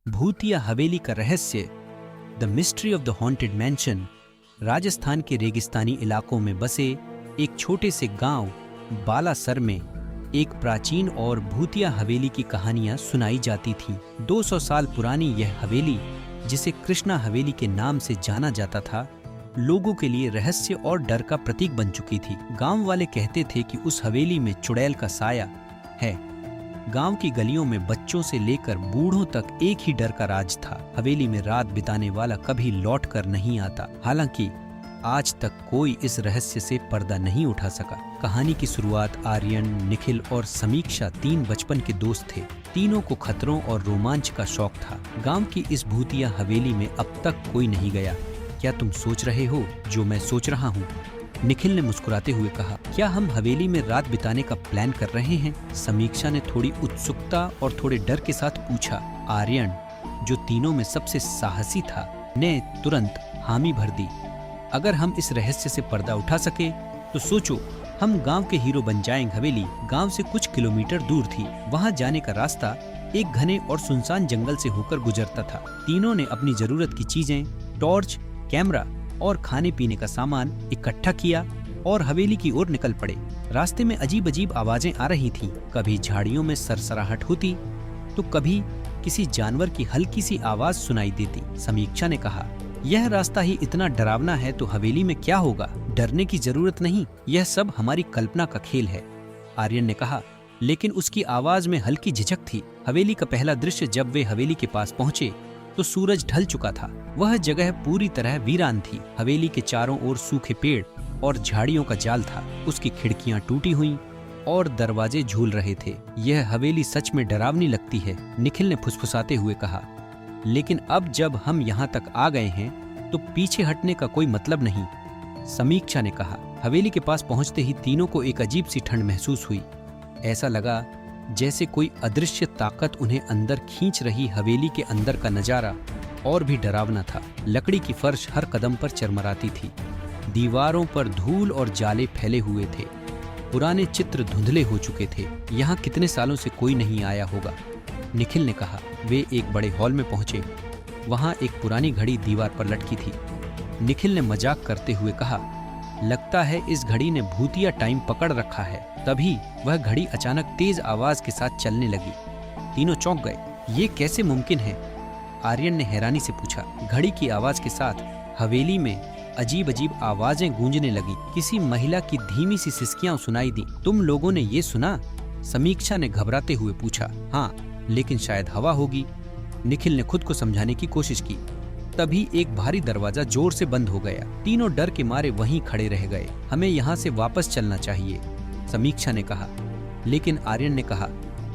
भूतिया हवेली का रहस्य, the mystery of the haunted mention. Rajasthan के रेगिस्तानी इलाकों में बसे एक छोटे से गांव बालासर में एक प्राचीन और भूतिया हवेली की कहानियां सुनाई जाती थीं। 200 साल पुरानी यह हवेली, जिसे कृष्णा हवेली के नाम से जाना जाता था, लोगों के लिए रहस्य और डर का प्रतीक बन चुकी थी। गांव वाले कहते थे कि उस हवेली में चुड़ैल का साया है। गांव की गलियों में बच्चों से लेकर बूढ़ों तक एक ही डर का राज था। हवेली में रात बिताने वाला कभी लौट कर नहीं आता। हालांकि आज तक कोई इस रहस्य से पर्दा नहीं उठा सका। कहानी की शुरुआत आर्यन, निखिल और समीक्षा 3 बचपन के दोस्त थे। तीनों को खतरों और रोमांच का शौक था। गांव की इस भूतिया हवेली में अब तक कोई नहीं गया। क्या तुम सोच रहे हो जो मैं सोच रहा हूँ? निखिल ने मुस्कुराते हुए कहा। क्या हम हवेली में रात बिताने का प्लान कर रहे हैं? समीक्षा ने थोड़ी उत्सुकता और थोड़े डर के साथ पूछा। आर्यन, जो तीनों में सबसे साहसी था, ने तुरंत हामी भर दी। अगर हम इस रहस्य से पर्दा उठा सके तो सोचो, हम गांव के हीरो बन जाएंगे। हवेली गांव से कुछ किलोमीटर दूर थी। वहां जाने का रास्ता एक घने और सुनसान जंगल से होकर गुजरता था। तीनों ने अपनी जरूरत की चीजें, टॉर्च, कैमरा और खाने पीने का सामान इकट्ठा किया और हवेली की ओर निकल पड़े। रास्ते में अजीब अजीब आवाजें आ रही थीं। कभी झाड़ियों में सरसराहट होती तो कभी किसी जानवर की हल्की सी आवाज सुनाई देती। समीक्षा ने कहा, यह रास्ता ही इतना डरावना है तो हवेली में क्या होगा? डरने की जरूरत नहीं, यह सब हमारी कल्पना का खेल है। आर्यन ने कहा, लेकिन उसकी आवाज में हल्की झिझक थी। हवेली का पहला दृश्य जब वे हवेली के पास पहुंचे तो सूरज ढल चुका था। वह जगह पूरी तरह वीरान थी। हवेली के चारों ओर सूखे पेड़ और झाड़ियों का जाल था। उसकी खिड़कियां टूटी हुई और दरवाजे झूल रहे थे। यह हवेली सच में डरावनी लगती है, निखिल ने फुसफुसाते हुए कहा। लेकिन अब जब हम यहाँ तक आ गए हैं तो पीछे हटने का कोई मतलब नहीं, समीक्षा ने कहा। हवेली के पास पहुंचते ही तीनों को एक अजीब सी ठंड महसूस हुई। ऐसा लगा जैसे कोई अदृश्य ताकत उन्हें अंदर खींच रही। हवेली के अंदर का नजारा और भी डरावना था। लकड़ी की फर्श हर कदम पर चरमराती थी। दीवारों पर धूल और जाले फैले हुए थे। पुराने चित्र धुंधले हो चुके थे। यहाँ कितने सालों से कोई नहीं आया होगा, निखिल ने कहा। वे एक बड़े हॉल में पहुंचे। वहां एक पुरानी घड़ी दीवार पर लटकी थी। निखिल ने मजाक करते हुए कहा, लगता है इस घड़ी ने भूतिया टाइम पकड़ रखा है। तभी वह घड़ी अचानक तेज आवाज के साथ चलने लगी। तीनों चौंक गए। ये कैसे मुमकिन है? आर्यन ने हैरानी से पूछा। घड़ी की आवाज के साथ हवेली में अजीब अजीब आवाजें गूंजने लगी। किसी महिला की धीमी सी सिसकियां सुनाई दी। तुम लोगों ने ये सुना? समीक्षा ने घबराते हुए पूछा। हाँ, लेकिन शायद हवा होगी, निखिल ने खुद को समझाने की कोशिश की। तभी एक भारी दरवाजा जोर से बंद हो गया। तीनों डर के मारे वहीं खड़े रह गए। हमें यहाँ से वापस चलना चाहिए, समीक्षा ने कहा। लेकिन आर्यन ने कहा,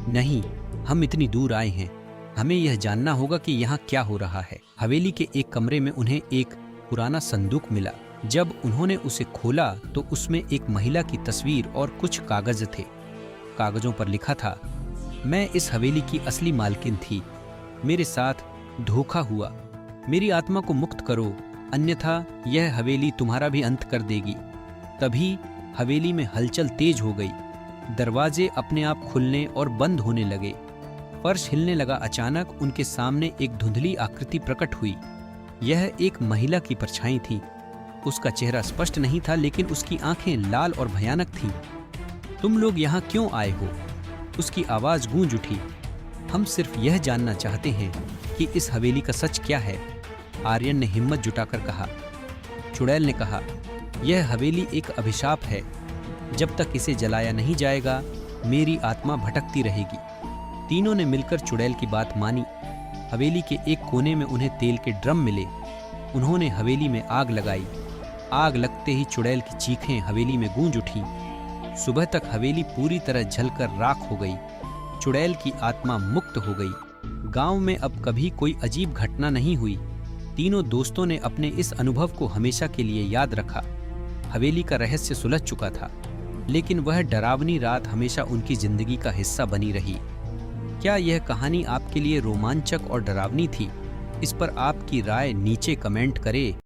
नहीं, हम इतनी दूर आए हैं, हमें यह जानना होगा कि यहाँ क्या हो रहा है। हवेली के एक कमरे में उन्हें एक पुराना संदूक मिला। जब उन्होंने उसे खोला तो उसमें एक महिला की तस्वीर और कुछ कागज थे। कागजों पर लिखा था, मैं इस हवेली की असली मालकिन थी, मेरे साथ धोखा हुआ, मेरी आत्मा को मुक्त करो, अन्यथा यह हवेली तुम्हारा भी अंत कर देगी। तभी हवेली में हलचल तेज हो गई। दरवाजे अपने आप खुलने और बंद होने लगे। फर्श हिलने लगा। अचानक उनके सामने एक धुंधली आकृति प्रकट हुई। यह एक महिला की परछाई थी। उसका चेहरा स्पष्ट नहीं था, लेकिन उसकी आंखें लाल और भयानक थीं। तुम लोग यहाँ क्यों आए हो? उसकी आवाज गूंज उठी। हम सिर्फ यह जानना चाहते हैं कि इस हवेली का सच क्या है, आर्यन ने हिम्मत जुटाकर कहा। चुड़ैल ने कहा, यह हवेली एक अभिशाप है। जब तक इसे जलाया नहीं जाएगा, मेरी आत्मा भटकती रहेगी। तीनों ने मिलकर चुड़ैल की बात मानी। हवेली के एक कोने में उन्हें तेल के ड्रम मिले। उन्होंने हवेली में आग लगाई। आग लगते ही चुड़ैल की चीखें हवेली में गूंज उठी। सुबह तक हवेली पूरी तरह जलकर राख हो गई। चुड़ैल की आत्मा मुक्त हो गई। गांव में अब कभी कोई अजीब घटना नहीं हुई। तीनों दोस्तों ने अपने इस अनुभव को हमेशा के लिए याद रखा। हवेली का रहस्य सुलझ चुका था, लेकिन वह डरावनी रात हमेशा उनकी जिंदगी का हिस्सा बनी रही। क्या यह कहानी आपके लिए रोमांचक और डरावनी थी? इस पर आपकी राय नीचे कमेंट करें।